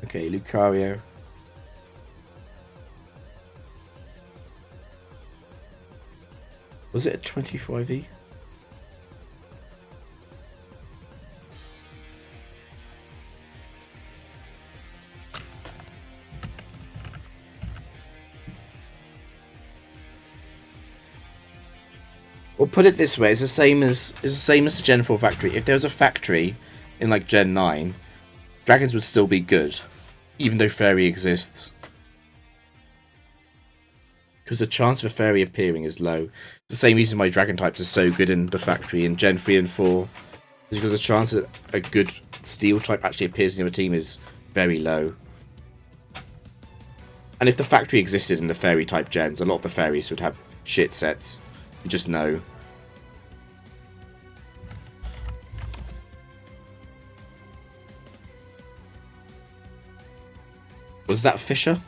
Okay, Lucario. Was it a 25E? Or put it this way, it's the same as the Gen 4 factory. If there was a factory in like Gen 9, dragons would still be good, even though fairy exists. Because the chance of a fairy appearing is low. It's the same reason why dragon types are so good in the factory in Gen 3 and 4. Is because the chance that a good steel type actually appears in your team is very low. And if the factory existed in the fairy type gens, a lot of the fairies would have shit sets. You just know. Was that Fisher?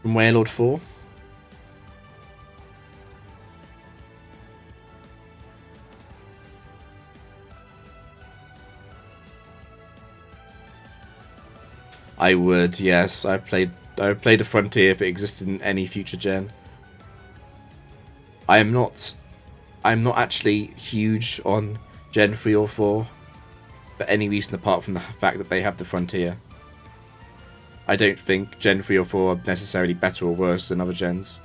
From Warlord 4? I would, yes. I would play the Frontier if it existed in any future gen. I'm not actually huge on Gen 3 or 4 for any reason apart from the fact that they have the Frontier. I don't think Gen 3 or 4 are necessarily better or worse than other gens.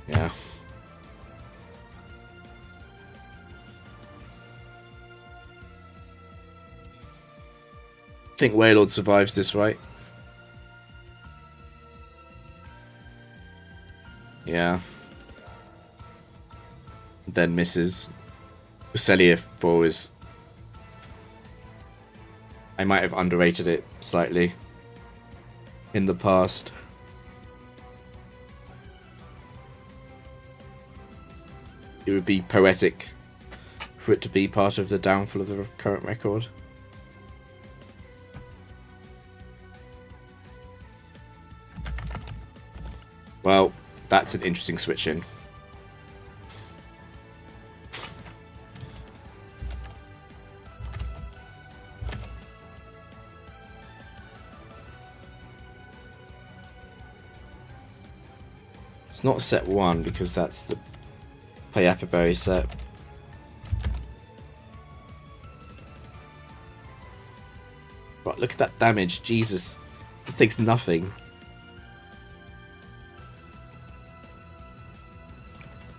Yeah. I think Waylord survives this, right? Yeah. Then misses. Celia 4 is... I might have underrated it slightly in the past. It would be poetic for it to be part of the downfall of the current record. Well, that's an interesting switch in. It's not set 1 because that's the Payapaberry set. But look at that damage, Jesus. This takes nothing.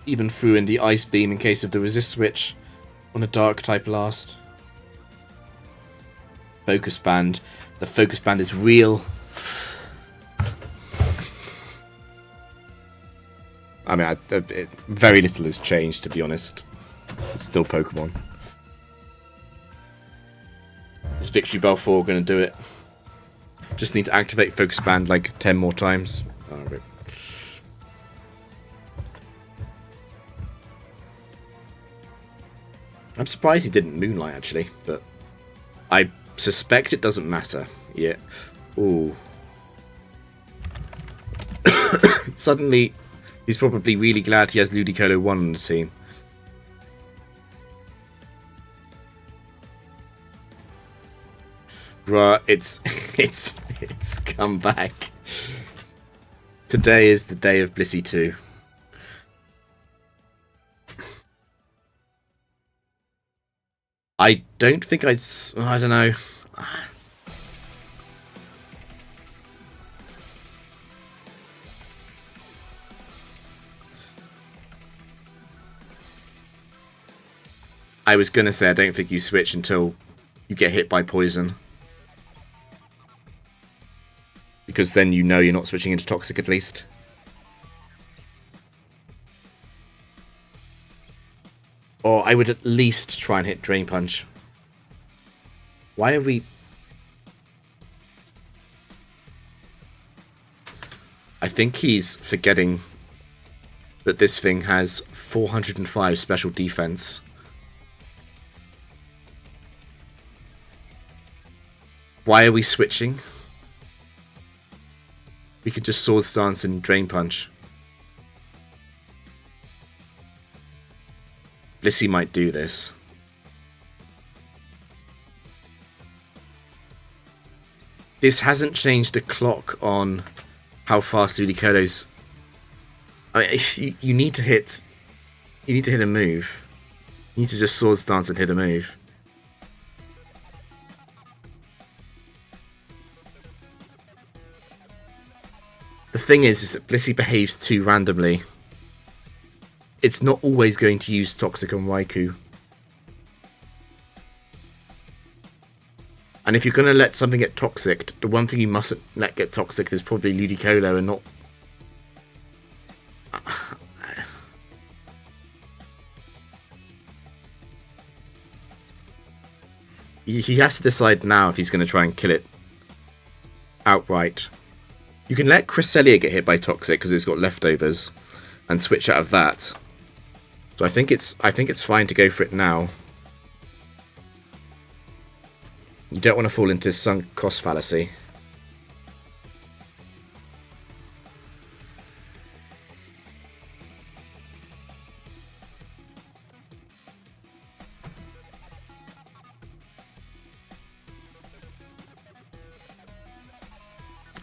Even threw in the Ice Beam in case of the resist switch on a Dark type last. Focus Band. The Focus Band is real. I mean, very little has changed, to be honest. It's still Pokemon. Is Victory Bell 4 going to do it? Just need to activate Focus Band like 10 more times. Oh, rip. I'm surprised he didn't Moonlight, actually, but I suspect it doesn't matter. Yeah. Ooh. Suddenly, he's probably really glad he has Ludicolo 1 on the team. Bruh, it's come back. Today is the day of Blissey 2. I don't think I don't know. I was gonna say I don't think you switch until you get hit by poison. Because then you know you're not switching into Toxic at least. Or I would at least try and hit Drain Punch. Why are we... I think he's forgetting that this thing has 405 special defense. Why are we switching? We could just Sword Stance and Drain Punch. Blissey might do this. This hasn't changed the clock on how fast Ludicolo's... I mean, you need to hit... You need to hit a move. You need to just sword stance and hit a move. The thing is that Blissey behaves too randomly. It's not always going to use Toxic on Raikou. And if you're going to let something get toxic, the one thing you mustn't let get toxic is probably Ludicolo and not... He has to decide now if he's going to try and kill it outright. You can let Cresselia get hit by Toxic because it's got leftovers and switch out of that. So I think it's fine to go for it now. You don't want to fall into sunk cost fallacy.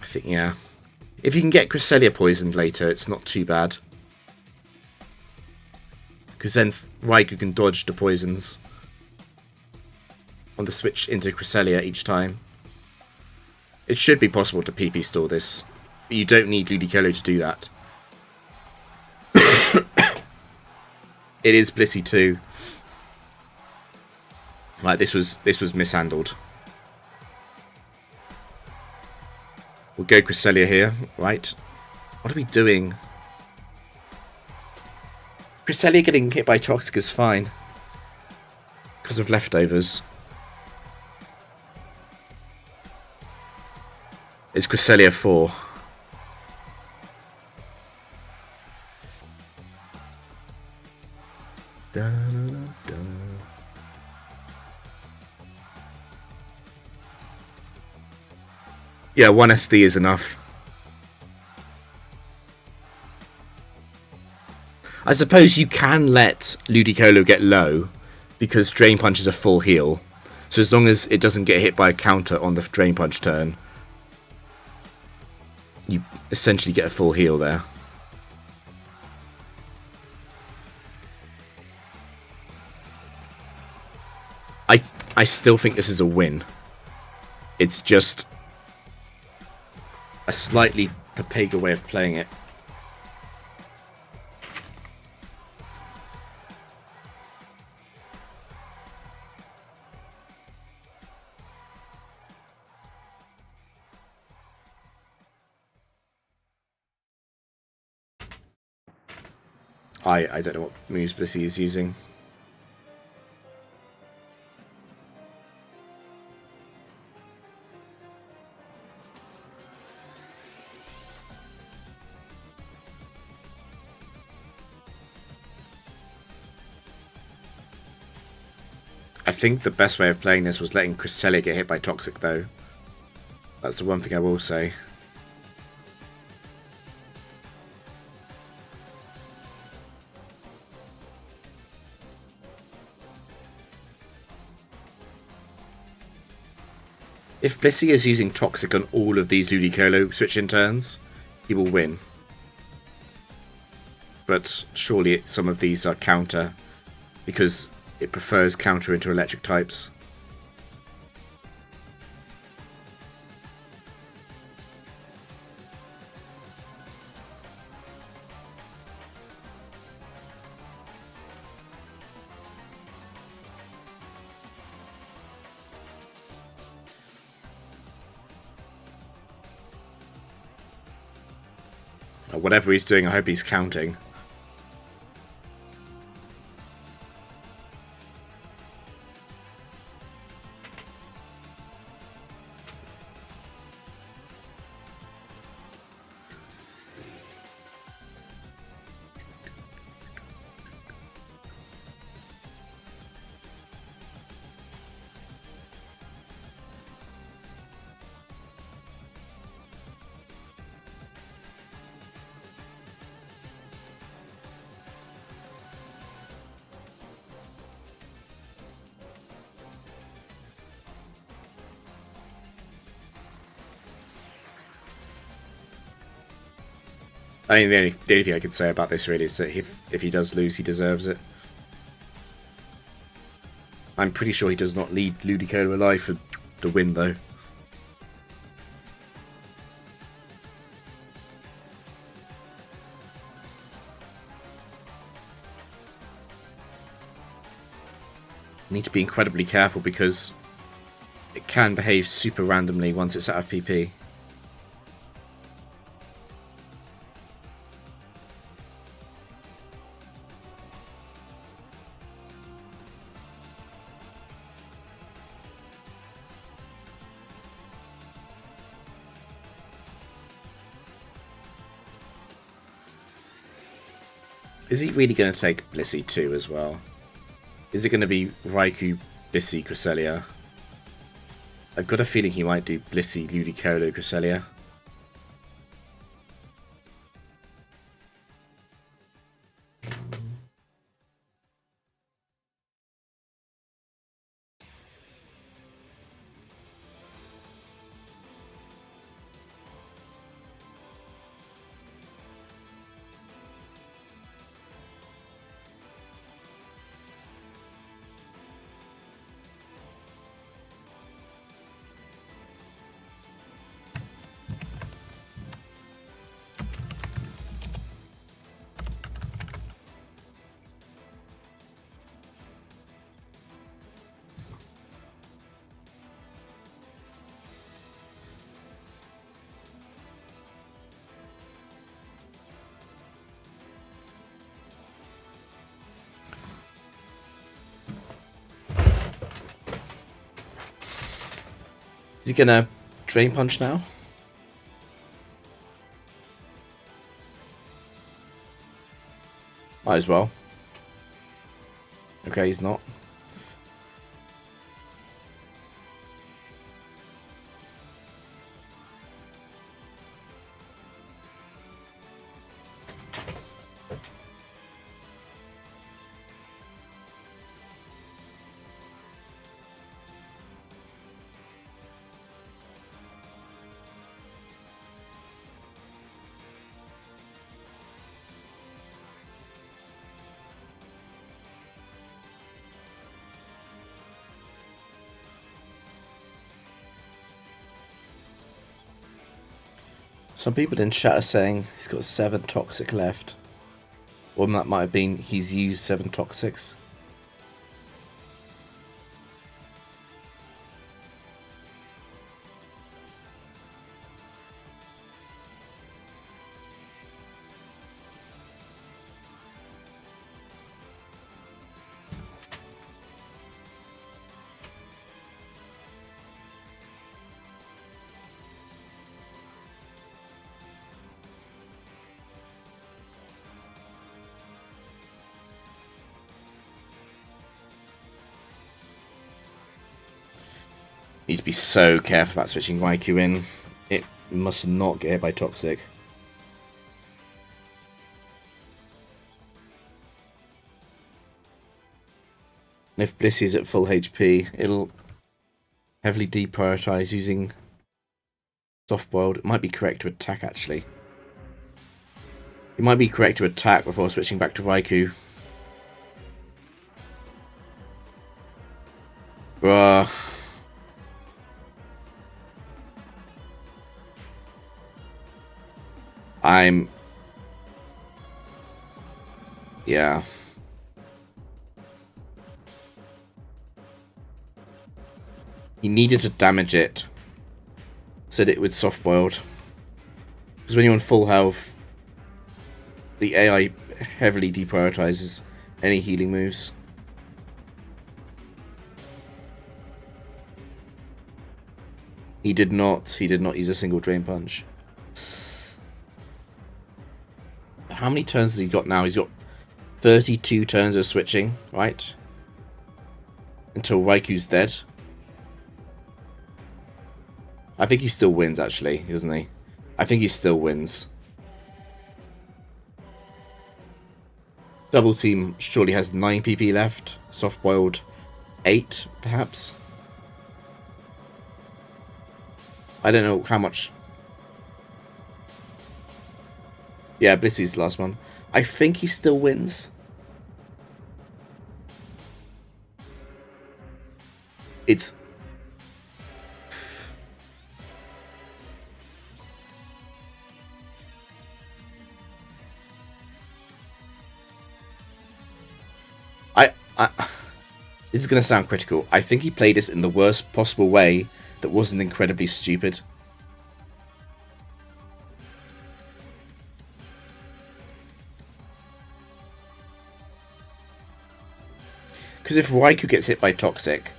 I think, yeah. If you can get Cresselia poisoned later, it's not too bad. Because then Raikou can dodge the poisons on the switch into Cresselia each time. It should be possible to PP store this, but you don't need Ludicolo to do that. It is Blissey too. Like this was mishandled. We'll go Cresselia here, right? What are we doing? Cresselia getting hit by Toxic is fine. Because of leftovers. It's Cresselia 4. Yeah, 1 SD is enough. I suppose you can let Ludicolo get low because Drain Punch is a full heal. So as long as it doesn't get hit by a counter on the Drain Punch turn, you essentially get a full heal there. I still think this is a win. It's just a slightly Papega way of playing it. I don't know what moves Blissey is using. I think the best way of playing this was letting Cresselia get hit by Toxic though. That's the one thing I will say. If Blissey is using Toxic on all of these Ludicolo switch-in turns, he will win. But surely some of these are counter, because it prefers counter into electric types. Whatever he's doing, I hope he's counting. I mean, the only thing I could say about this really is that if he does lose, he deserves it. I'm pretty sure he does not lead Ludicolo alive for the win, though. Need to be incredibly careful because it can behave super randomly once it's out of PP. Is he really going to take Blissey too as well? Is it going to be Raikou, Blissey, Cresselia? I've got a feeling he might do Blissey, Ludicolo, Cresselia. Is he gonna Drain Punch now? Might as well. Okay, he's not. Some people in chat are saying he's got 7 toxic left. Or that might have been he's used 7 toxics. Need to be so careful about switching Raikou in. It must not get hit by Toxic. And if Blissey's at full HP, it'll heavily deprioritize using Soft Boiled. It might be correct to attack, actually. It might be correct to attack before switching back to Raikou. Bruh. Yeah. He needed to damage it so that it would soft boiled. Because when you're on full health, the AI heavily deprioritizes any healing moves. He did not use a single Drain Punch. How many turns has he got now? He's got 32 turns of switching, right? Until Raikou's dead. I think he still wins, actually, doesn't he? I think he still wins. Double Team surely has 9 PP left. Soft Boiled 8, perhaps. I don't know how much. Yeah, Blissey's the last one. I think he still wins. It's... I this is going to sound critical. I think he played this in the worst possible way that wasn't incredibly stupid. Because if Raikou gets hit by Toxic,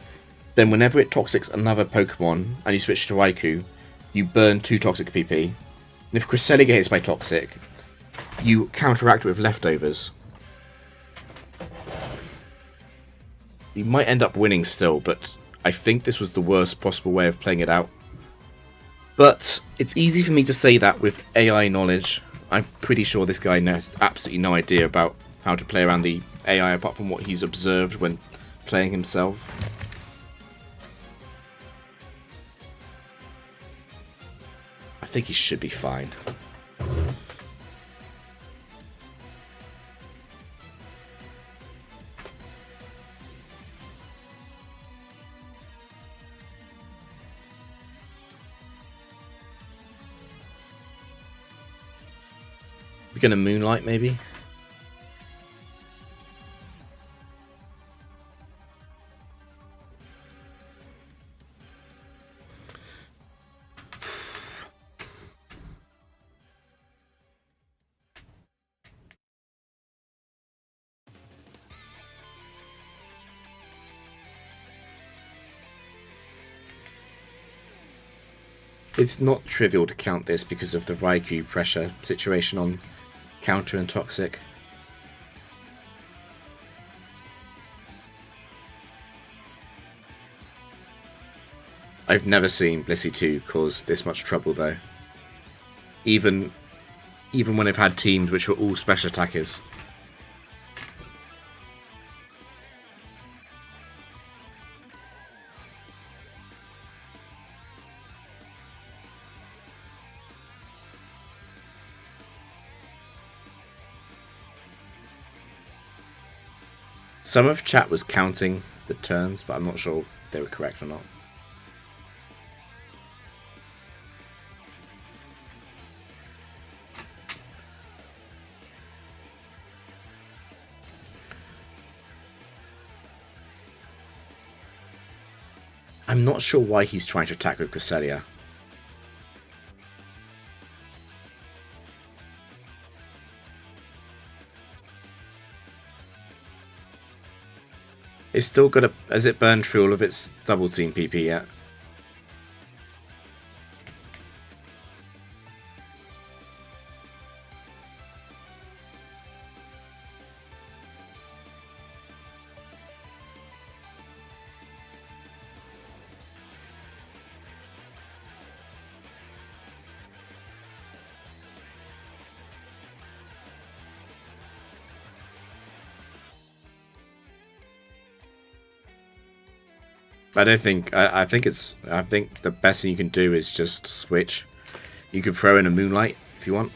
then whenever it Toxics another Pokemon and you switch to Raikou, you burn 2 Toxic PP. And if Cresselia gets hit by Toxic, you counteract it with Leftovers. You might end up winning still, but I think this was the worst possible way of playing it out. But it's easy for me to say that with AI knowledge. I'm pretty sure this guy has absolutely no idea about how to play around the AI apart from what he's observed when playing himself. I think he should be fine. We're gonna Moonlight maybe? It's not trivial to count this because of the Raikou pressure situation on Counter and Toxic. I've never seen Blissey 2 cause this much trouble though. Even when I've had teams which were all special attackers. Some of chat was counting the turns, but I'm not sure they were correct or not. I'm not sure why he's trying to attack with Cresselia. It's still got a... Has it burned through all of its double team PP yet? I don't think... I think the best thing you can do is just switch. You can throw in a Moonlight if you want.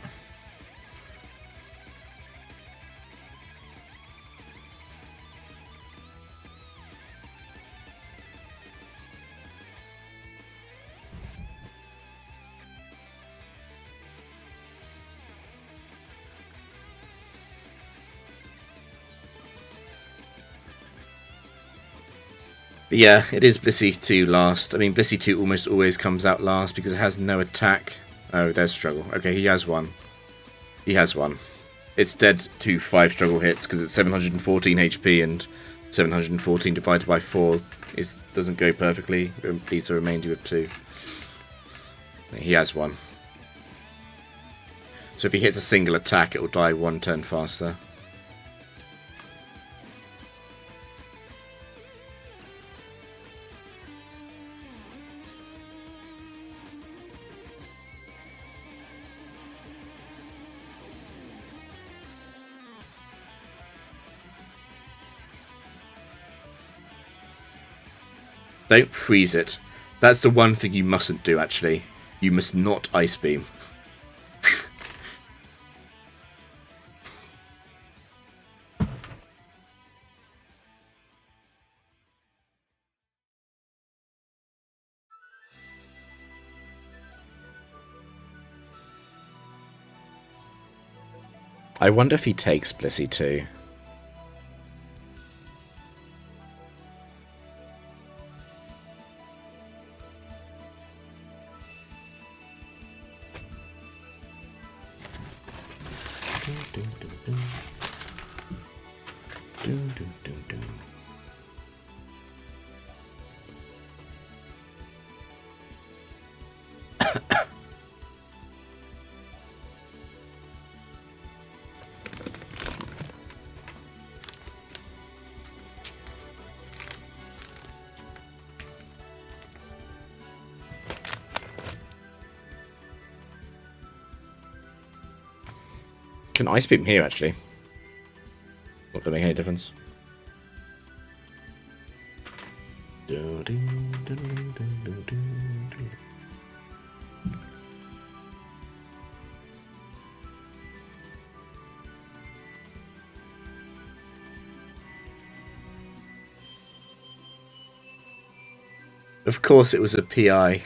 But yeah, it is Blissey 2 last. I mean, Blissey 2 almost always comes out last because it has no attack. Oh, there's struggle. Okay, he has one. He has one. It's dead to 5 struggle hits because it's 714 HP and 714 divided by 4 doesn't go perfectly. It leaves a remainder of 2. He has one. So if he hits a single attack, it will die 1 turn faster. Don't freeze it. That's the one thing you mustn't do, actually. You must not Ice Beam. I wonder if he takes Blissey too. Can Ice Beam here, actually. Not going to make any difference. Of course it was a PI.